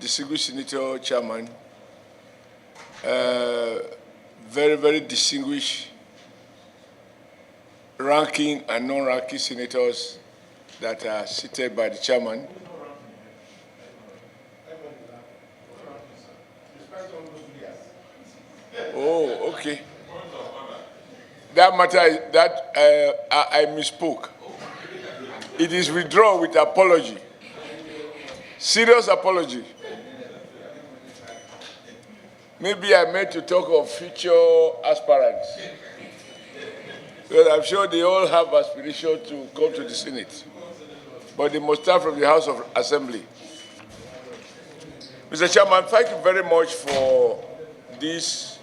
distinguished Senator Chairman, very, very distinguished ranking and non-ranking senators that are seated by the chairman. Oh, okay. That matter, I misspoke. It is withdrawn with apology. Serious apology. Maybe I meant to talk of future aspirants. Well, I'm sure they all have aspiration to come to the Senate. But they must start from the House of Assembly. Mr. Chairman, thank you very much for this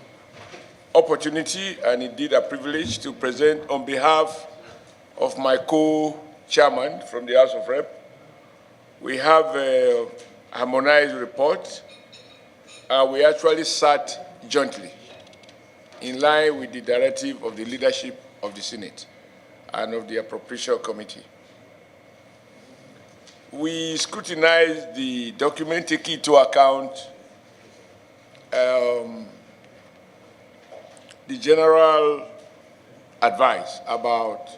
opportunity and indeed a privilege to present on behalf of my co-chairman from the House of Rep. We have a harmonized report, and we actually sat jointly in line with the directive of the leadership of the Senate and of the Appropriation Committee. We scrutinized the document, taking into account the general advice about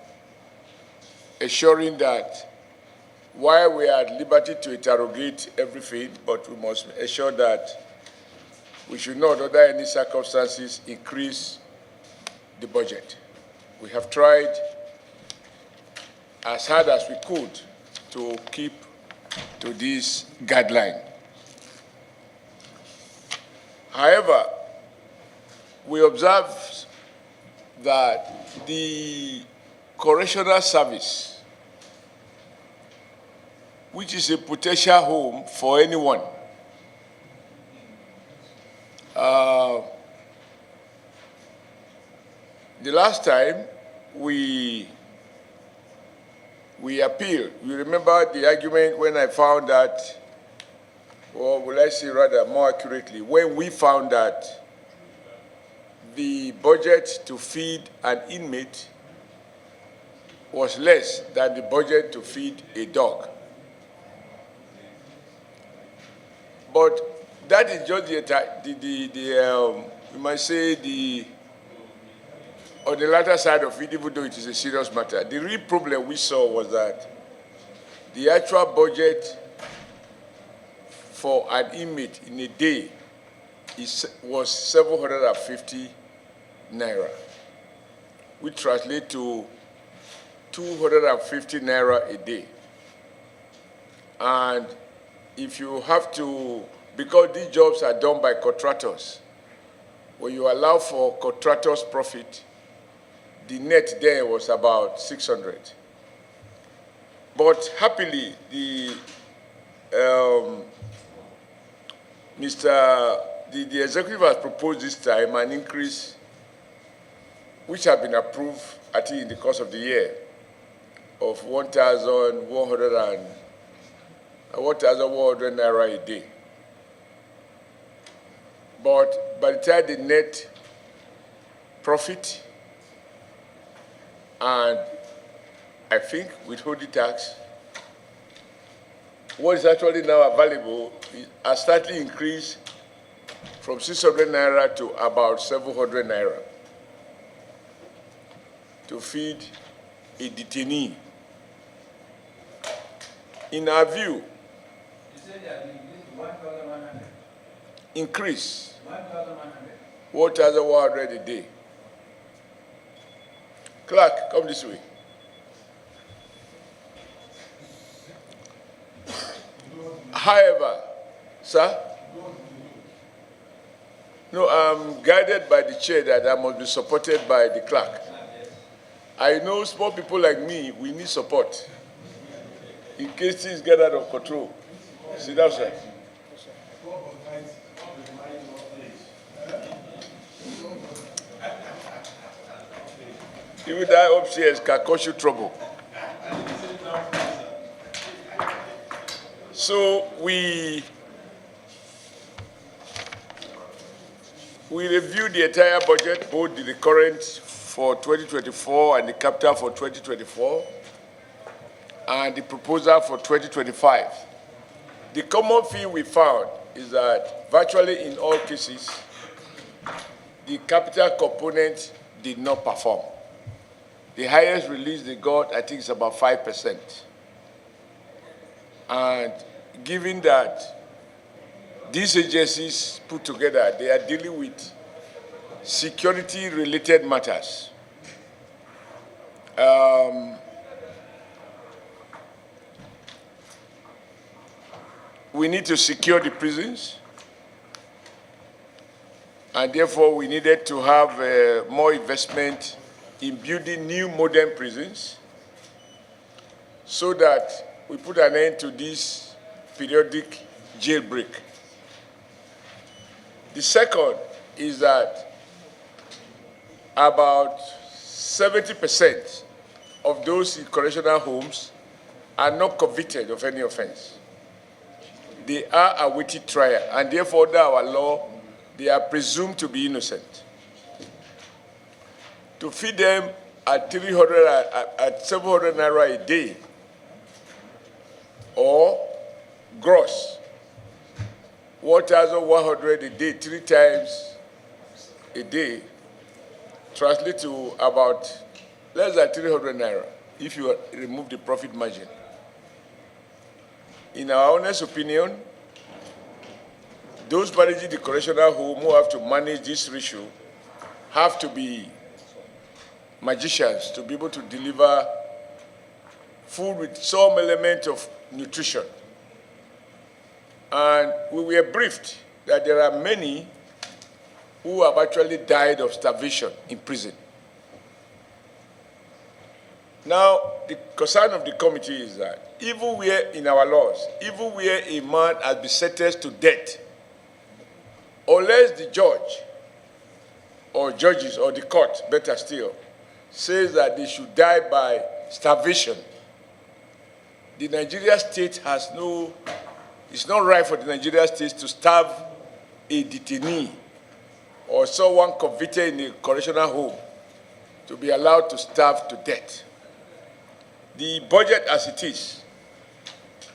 ensuring that while we are at liberty to interrogate everything, but we must ensure that we should not, under any circumstances, increase the budget. We have tried as hard as we could to keep to this guideline. However, we observed that the correctional service, which is a potential home for anyone, the last time we appealed, you remember the argument when I found that, or will I say rather more accurately, when we found that the budget to feed an inmate was less than the budget to feed a dog. But that is just you might say on the latter side of it, even though it is a serious matter. The real problem we saw was that the actual budget for an inmate in a day was 750 naira, which translates to 250 naira a day. And if you have to, because these jobs are done by contractors, when you allow for contractors' profit, the net there was about 600. But happily, the executive has proposed this time an increase, which has been approved, I think, in the course of the year, of 1,100 naira a day. But by the time the net profit and I think withholding tax, what is actually now available has slightly increased from 600 naira to about 700 naira to feed a detainee. In our view, you said that the 1,100. Increase 1,100. 1,100 a day. Clerk, come this way. However, sir? No, I'm guided by the chair that I must be supported by the clerk. I know small people like me, we need support in case things get out of control. Sit down, sir. Even that upstairs can cause you trouble. So we reviewed the entire budget, both the recurrent for 2024 and the capital for 2024, and the proposal for 2025. The common thing we found is that virtually in all cases, the capital component did not perform. The highest release they got, I think, is about 5%. And given that these agencies put together, they are dealing with security-related matters. We need to secure the prisons, and therefore we needed to have more investment in building new modern prisons so that we put an end to this periodic jailbreak. The second is that about 70% of those in correctional homes are not convicted of any offense. They are awaiting trial, and therefore, under our law, they are presumed to be innocent. To feed them at 700 naira a day, or gross 1,100 a day, 3 times a day, translate to about less than 300 naira if you remove the profit margin. In our honest opinion, those managing the correctional home who have to manage this ratio have to be magicians to be able to deliver food with some element of nutrition. And we were briefed that there are many who have actually died of starvation in prison. Now, the concern of the committee is that even where in our laws, even where a man has been sentenced to death, unless the judge or judges or the court, better still, says that they should die by starvation, the Nigeria state has no, it's not right for the Nigeria state to starve a detainee or someone convicted in a correctional home to be allowed to starve to death. The budget as it is,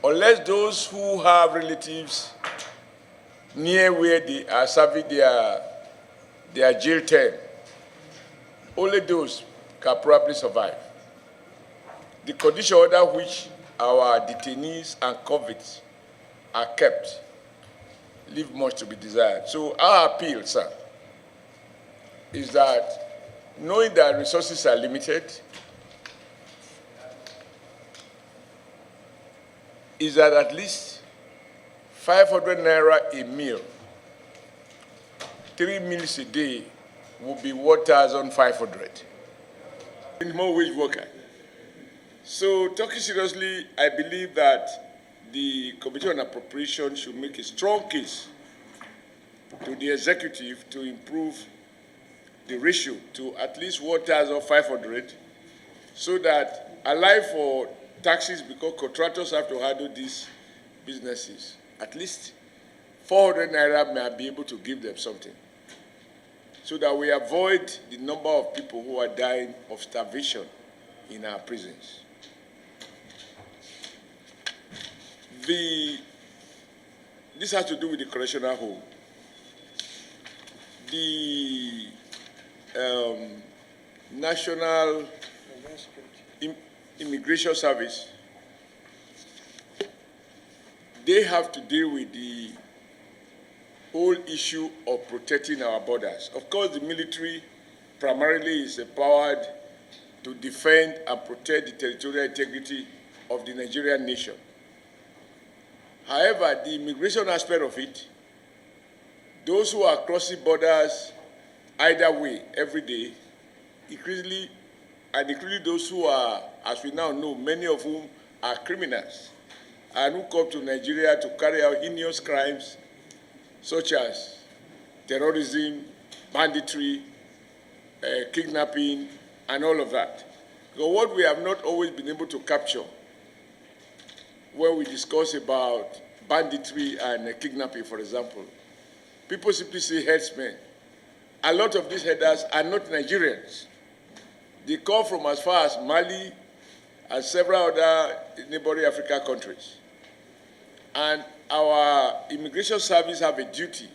unless those who have relatives near where they are serving their jail term, only those can probably survive. The condition under which our detainees and convicts are kept leave much to be desired. So our appeal, sir, is that knowing that resources are limited, is that at least 500 naira a meal, 3 meals a day will be 1,500. More wage worker. So talking seriously, I believe that the Committee on Appropriation should make a strong case to the executive to improve the ratio to at least 1,500 so that, alive for taxes because contractors have to handle these businesses, at least 400 naira may be able to give them something so that we avoid the number of people who are dying of starvation in our prisons. This has to do with the correctional home. The National Immigration Service, they have to deal with the whole issue of protecting our borders. Of course, the military primarily is empowered to defend and protect the territorial integrity of the Nigerian nation. However, the immigration aspect of it, those who are crossing borders either way every day, increasingly, and including those who are, as we now know, many of whom are criminals, and who come to Nigeria to carry out heinous crimes such as terrorism, banditry, kidnapping, and all of that. So what we have not always been able to capture when we discuss about banditry and kidnapping, for example, people simply say headsmen. A lot of these headers are not Nigerians. They come from as far as Mali and several other neighboring African countries. And our immigration service have a duty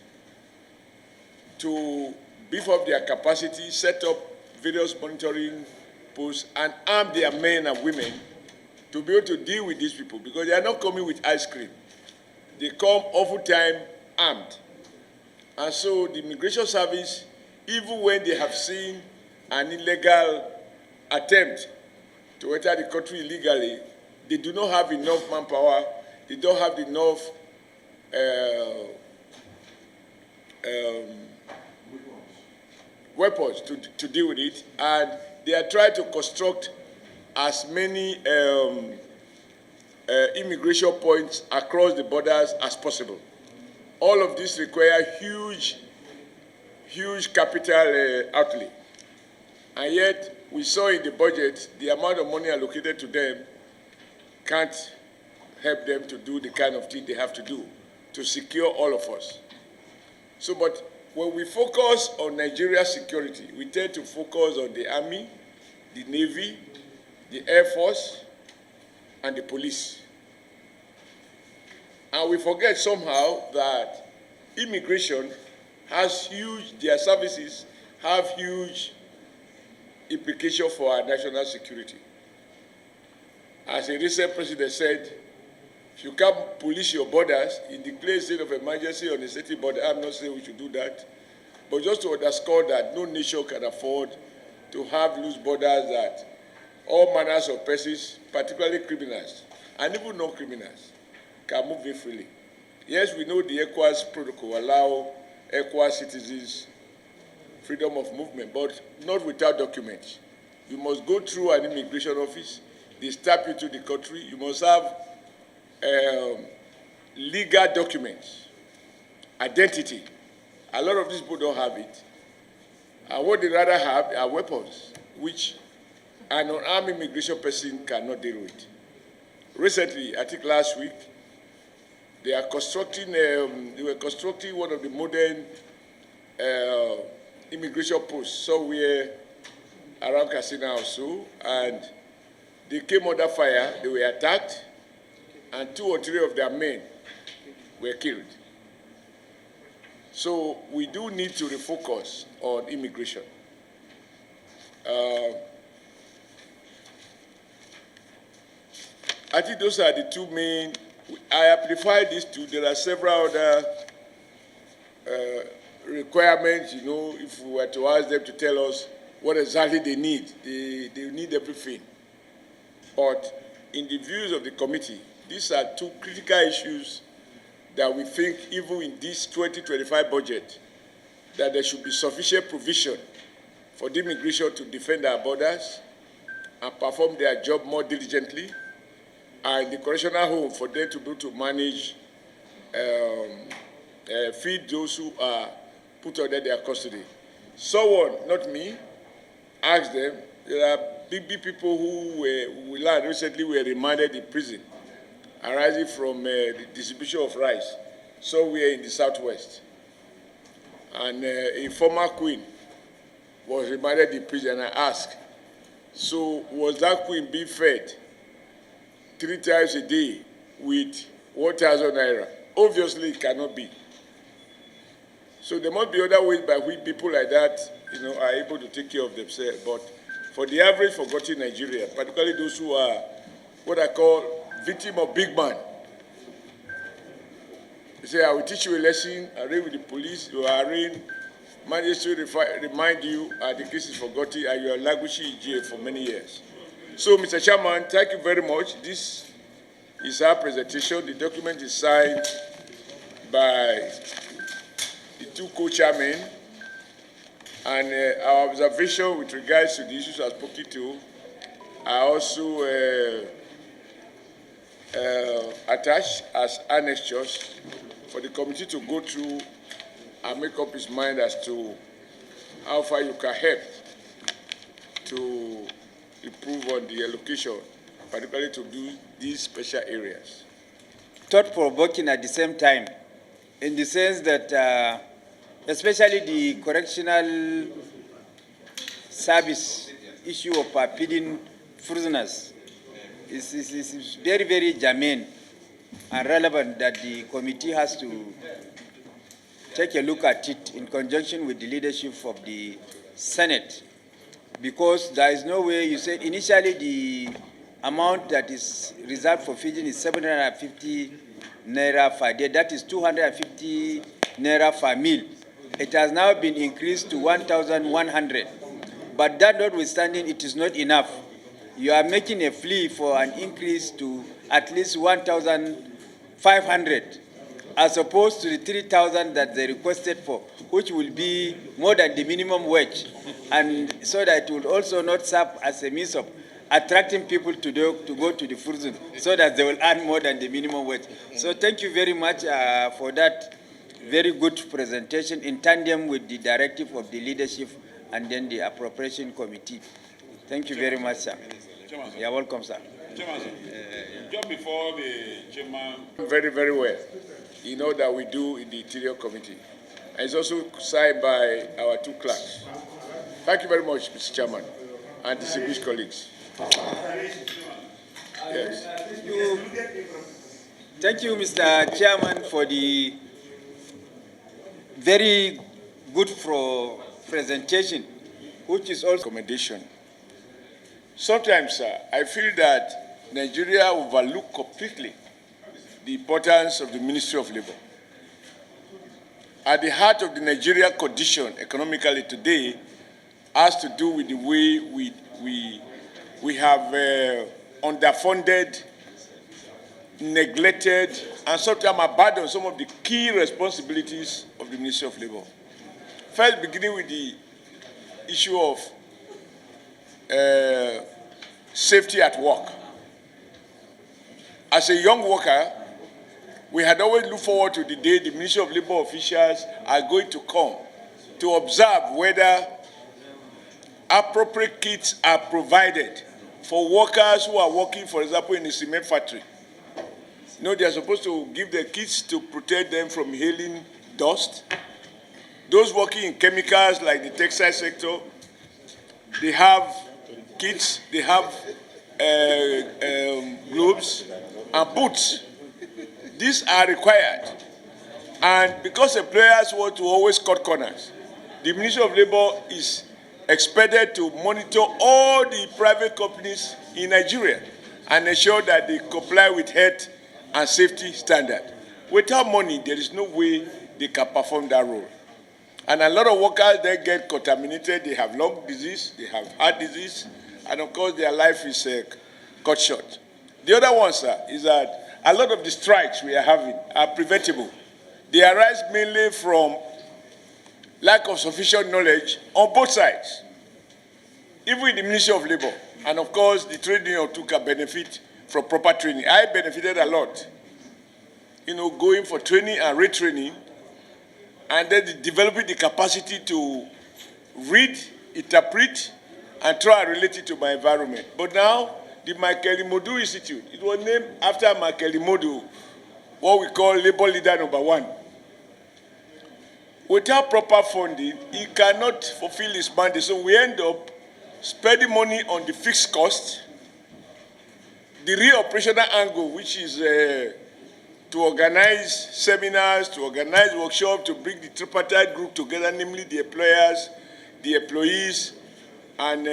to beef up their capacity, set up various monitoring posts, and arm their men and women to be able to deal with these people, because they are not coming with ice cream. They come oftentimes armed. And so the immigration service, even when they have seen an illegal attempt to enter the country illegally, they do not have enough manpower, they don't have enough weapons to deal with it, and they are trying to construct as many immigration points across the borders as possible. All of this require huge capital outlay. And yet, we saw in the budget, the amount of money allocated to them can't help them to do the kind of thing they have to do to secure all of us. So, but when we focus on Nigeria's security, we tend to focus on the Army, the Navy, the Air Force, and the police. And we forget somehow that immigration has their services have huge implications for our national security. As a recent president said, if you can't police your borders, in declare state of emergency on a certain border, I'm not saying we should do that, but just to underscore that no nation can afford to have loose borders, that all manners of persons, particularly criminals, and even non-criminals, can move in freely. Yes, we know the ECOWAS protocol allow ECOWAS citizens freedom of movement, but not without documents. You must go through an immigration office, they stamp you to the country, you must have legal documents, identity. A lot of these people don't have it. And what they rather have are weapons, which an unarmed immigration person cannot deal with. Recently, I think last week, they were constructing one of the modern immigration posts somewhere around Katsina or so, and they came under fire, they were attacked, and 2 or 3 of their men were killed. So we do need to refocus on immigration. I think those are the 2 main. I amplified these 2. There are several other requirements, you know, if we were to ask them to tell us what exactly they need. They need everything. But in the views of the committee, these are 2 critical issues that we think, even in this 2025 budget, that there should be sufficient provision for the immigration to defend our borders and perform their job more diligently, and the correctional home for them to be able to manage, feed those who are put under their custody. Someone, not me, asked them. There are big people who we learned recently were remanded in prison, arising from the distribution of rice somewhere in the southwest. And a former queen was remanded in prison, and I asked, so was that queen being fed 3 times a day with 1,000 naira? Obviously, it cannot be. So there must be other ways by which people like that, you know, are able to take care of themselves. But for the average forgotten Nigerian, particularly those who are what I call victim of big man, they say, I will teach you a lesson, arrange with the police, you are arraigned, magistrate remind you, the case is forgotten, and you are languishing in jail for many years. So, Mr. Chairman, thank you very much. This is our presentation. The document is signed by the 2 co-chairmen, and our observation with regards to the issues I've spoken to are also attached as annexures for the committee to go through and make up its mind as to how far you can help to improve on the allocation, particularly to do these special areas. Thought-provoking at the same time, in the sense that especially the correctional service issue of feeding prisoners is very, very germane and relevant that the committee has to take a look at it in conjunction with the leadership of the Senate, because there is no way. You said initially the amount that is reserved for feeding is 750 naira per day. That is 250 naira per meal. It has now been increased to 1,100. But that notwithstanding, it is not enough. You are making a plea for an increase to at least 1,500, as opposed to the 3,000 that they requested for, which will be more than the minimum wage, and so that it will also not serve as a means of attracting people to go to the prison, so that they will earn more than the minimum wage. So thank you very much for that very good presentation in tandem with the directive of the leadership and then the appropriation committee. Thank you very much, sir. You're welcome, sir. Just before the chairman, very, very well, you know that we do in the Interior Committee. And it's also signed by our two clerks. Thank you very much, Mr. Chairman, and distinguished colleagues. Yes. Thank you, Mr. Chairman, for the very good presentation, which is also recommendation. Sometimes, I feel that Nigeria overlook completely the importance of the Ministry of Labor. At the heart of the Nigeria condition economically today has to do with the way we have underfunded, neglected, and sometimes abandoned some of the key responsibilities of the Ministry of Labor. First, beginning with the issue of safety at work. As a young worker, we had always looked forward to the day the Ministry of Labor officials are going to come to observe whether appropriate kits are provided for workers who are working, for example, in a cement factory. You know, they are supposed to give the kits to protect them from inhaling dust. Those working in chemicals like the textile sector, they have kits, they have gloves and boots. These are required. And because employers want to always cut corners, the Ministry of Labor is expected to monitor all the private companies in Nigeria and ensure that they comply with health and safety standards. Without money, there is no way they can perform that role. And a lot of workers, they get contaminated, they have lung disease, they have heart disease, and of course their life is cut short. The other one, sir, is that a lot of the strikes we are having are preventable. They arise mainly from lack of sufficient knowledge on both sides, even in the Ministry of Labor. And of course, the trade union took a benefit from proper training. I benefited a lot, you know, going for training and retraining, and then developing the capacity to read, interpret, and try and relate it to my environment. But now, the Michael Imodu Institute, it was named after Michael Imodu, what we call labor leader number 1. Without proper funding, he cannot fulfill his mandate. So we end up spending money on the fixed cost, the real operational angle, which is to organize seminars, to organize workshops, to bring the tripartite group together, namely the employers, the employees, and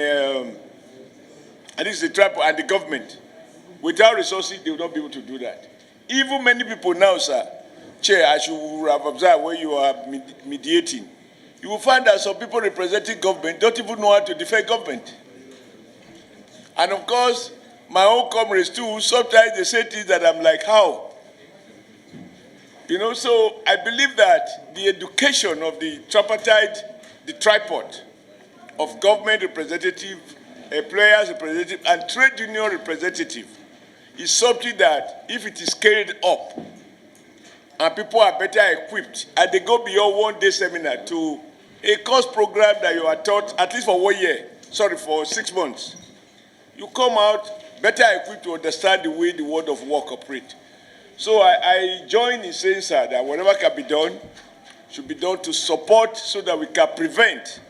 this is the tribe and the government. Without resources, they will not be able to do that. Even many people now, sir, Chair, as you have observed when you are mediating, you will find that some people representing government don't even know how to defend government. And of course, my own comrades too, sometimes they say things that I'm like, how? You know, so I believe that the education of the tripartite, the tripod of government representative, employers representative, and trade union representative is something that, if it is carried up, and people are better equipped, and they go beyond one-day seminar to a course program that you are taught, at least for 1 year, for 6 months, you come out better equipped to understand the way the world of work operates. So I join in saying, sir, that whatever can be done should be done to support so that we can prevent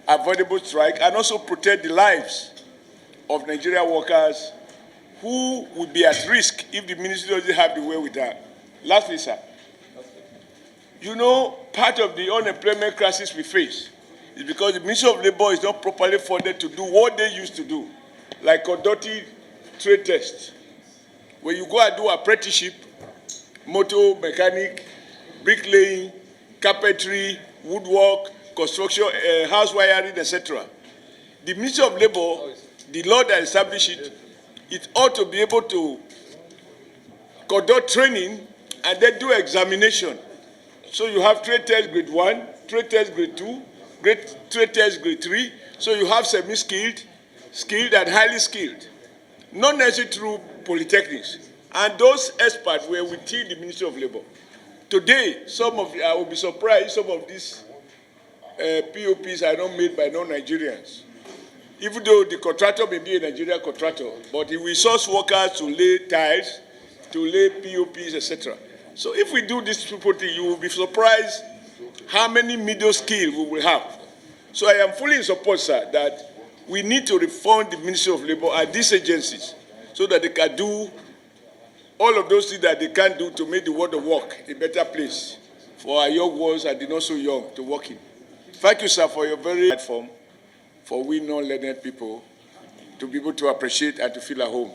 avoidable strike and also protect the lives of Nigerian workers who would be at risk if the ministry doesn't have the wherewithal. Lastly, sir, you know, part of the unemployment crisis we face is because the Ministry of Labor is not properly funded to do what they used to do, like conducting trade tests. When you go and do apprenticeship, motor mechanic, bricklaying, carpentry, woodwork, construction, house wiring, etc. The Ministry of Labor, the law that established it, it ought to be able to conduct training and then do examination. So you have trade test grade 1, trade test grade 2, trade test grade 3. So you have semi-skilled, skilled, and highly skilled. Not necessarily through polytechnics. And those experts were within the Ministry of Labor. Today, I will be surprised some of these POPs are not made by non-Nigerians. Even though the contractor may be a Nigerian contractor, but he will source workers to lay tiles, to lay POPs, etc. So if we do this triple thing, you will be surprised how many middle skills we will have. So I am fully in support, sir, that we need to reform the Ministry of Labor and these agencies so that they can do all of those things that they can do to make the world of work a better place for our young ones and the not so young to work in. Thank you, sir, for your very platform for we non-learned people to be able to appreciate and to feel at home.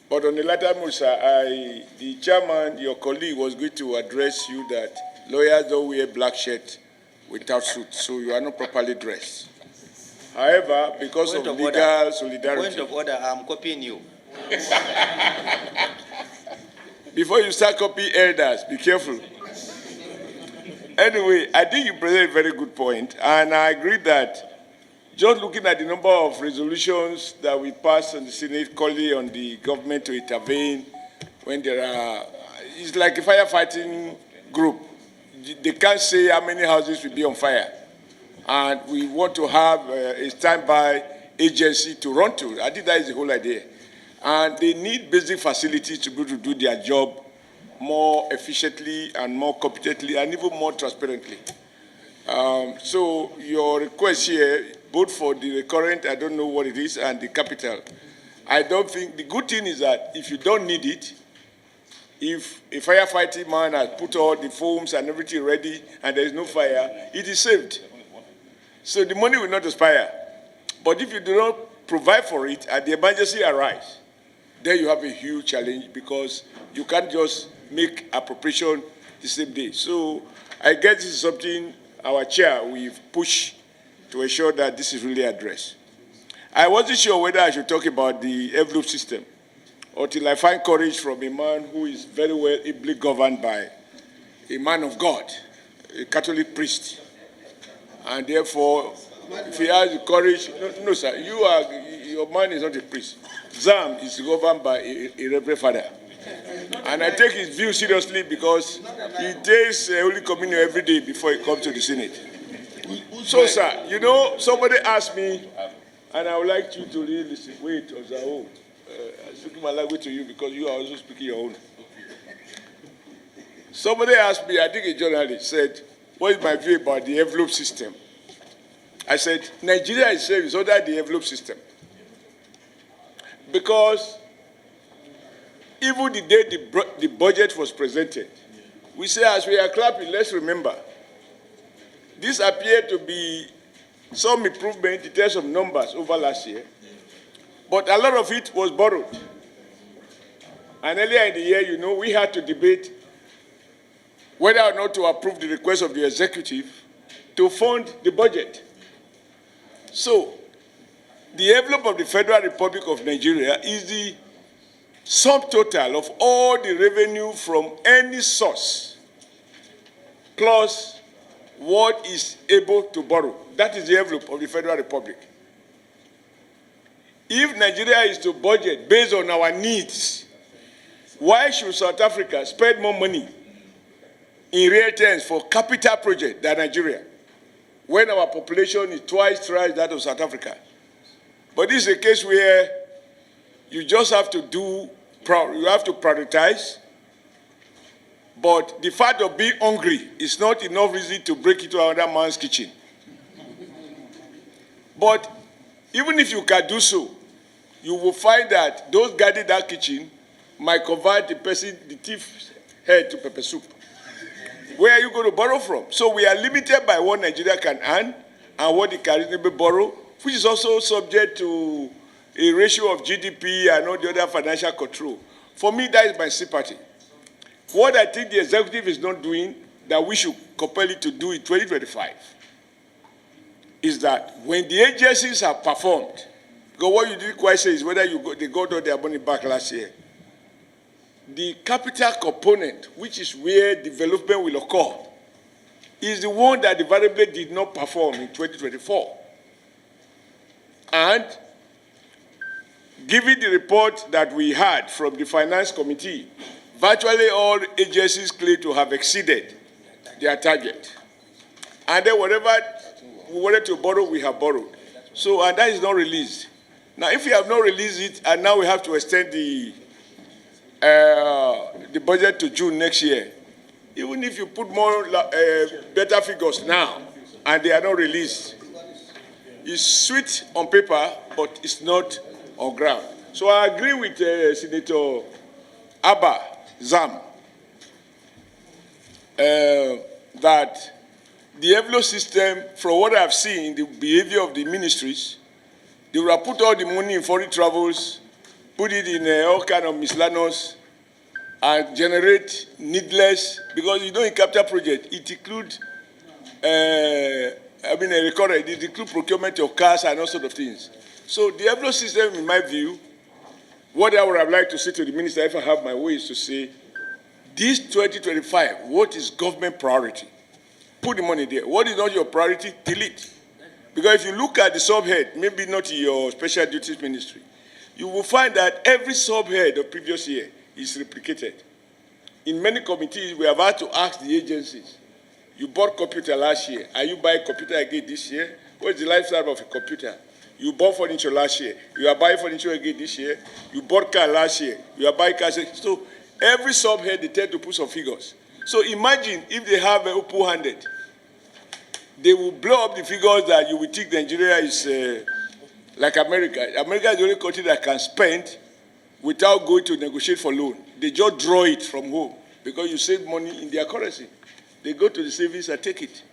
But on the latter note, sir, the chairman, your colleague, was going to address you that lawyers don't wear black shirt without suit, so you are not properly dressed. However, because of legal solidarity... Point of order, I'm copying you. Before you start copying elders, be careful. Anyway, I think you presented a very good point, and I agree that just looking at the number of resolutions that we passed in the Senate calling on the government to intervene when there are, it's like a firefighting group. They can't say how many houses will be on fire. And we want to have a standby agency to run to. I think that is the whole idea. And they need basic facilities to be able to do their job more efficiently and more competently and even more transparently. So your request here, both for the recurrent, I don't know what it is, and the capital, I don't think, the good thing is that if you don't need it, if a firefighting man has put all the foams and everything ready and there is no fire, it is saved. So the money will not expire. But if you do not provide for it and the emergency arises, then you have a huge challenge because you can't just make appropriation the same day. So I guess this is something our chair will push to ensure that this is really addressed. I wasn't sure whether I should talk about the envelope system until I find courage from a man who is very well ably governed by a man of God, a Catholic priest. And therefore, if he has the courage, no sir, your man is not a priest. ZAM is governed by a reverend father. And I take his view seriously because he takes Holy Communion every day before he comes to the Senate. So, sir, you know, somebody asked me, and I would like you to really listen. Wait, Ozao, I'm speaking my language to you because you are also speaking your own. Somebody asked me, I think a journalist, said, what is my view about the envelope system? I said, Nigeria itself is under the envelope system. Because even the day the budget was presented, we say as we are clapping, let's remember, this appeared to be some improvement in terms of numbers over last year, but a lot of it was borrowed. And earlier in the year, you know, we had to debate whether or not to approve the request of the executive to fund the budget. So, the envelope of the Federal Republic of Nigeria is the sum total of all the revenue from any source, plus what is able to borrow. That is the envelope of the Federal Republic. If Nigeria is to budget based on our needs, why should South Africa spend more money in real terms for capital projects than Nigeria, when our population is twice that of South Africa? But this is a case where you just have to prioritize. But the fact of being hungry is not enough reason to break into another man's kitchen. But even if you can do so, you will find that those guarding that kitchen might convert the thief's head to pepper soup. Where are you going to borrow from? So we are limited by what Nigeria can earn and what it can reasonably borrow, which is also subject to a ratio of GDP and all the other financial control. For me, that is my sympathy. What I think the executive is not doing, that we should compel it to do in 2025, is that when the agencies have performed, because what you didn't quite say is whether they got all their money back last year, the capital component, which is where development will occur, is the one that invariably did not perform in 2024. And given the report that we had from the Finance Committee, virtually all agencies claim to have exceeded their target. And then whatever we wanted to borrow, we have borrowed. So, and that is not released. Now, if we have not released it, and now we have to extend the budget to June next year, even if you put more better figures now, and they are not released, it's sweet on paper, but it's not on ground. So I agree with Senator Abba Zam that the envelope system, from what I've seen, the behavior of the ministries, they will have put all the money in foreign travels, put it in all kind of miscellaneous, and generate needless, because you know in capital project, it includes, it includes procurement of cars and all sorts of things. So the envelope system, in my view, what I would have liked to say to the minister, if I have my way, is to say, this 2025, what is government priority? Put the money there. What is not your priority? Delete. Because if you look at the subhead, maybe not in your special duties ministry, you will find that every subhead of previous year is replicated. In many committees, we have had to ask the agencies, you bought computer last year, are you buying computer again this year? What is the lifestyle of a computer? You bought furniture last year, you are buying furniture again this year. You bought car last year, you are buying cars. So every subhead, they tend to put some figures. So imagine if they have a open-handed, they will blow up the figures that you will think Nigeria is like America. America is the only country that can spend without going to negotiate for loan. They just draw it from home because you save money in their currency. They go to the savings and take it.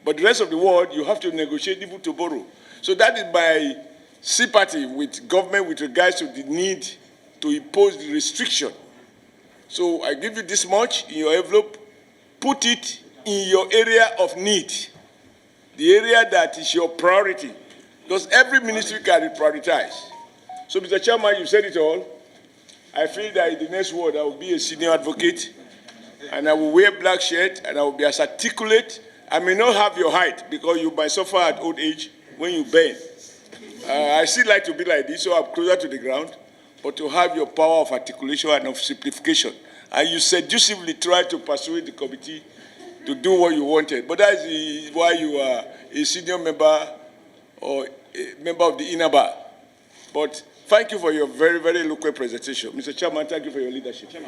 But the rest of the world, you have to negotiate even to borrow. So that is my sympathy with government with regards to the need to impose the restriction. So I give you this much in your envelope, put it in your area of need, the area that is your priority, because every ministry can prioritize. So, Mr. Chairman, you said it all. I feel that in the next word, I will be a senior advocate, and I will wear black shirt, and I will be as articulate. I may not have your height, because you might suffer at old age when you bend. I still like to be like this, so I'm closer to the ground, but to have your power of articulation and of simplification. And you seductively try to persuade the committee to do what you wanted. But that is why you are a senior member or a member of the inner bar. But thank you for your very, very eloquent presentation. Mr. Chairman, thank you for your leadership. Chairman.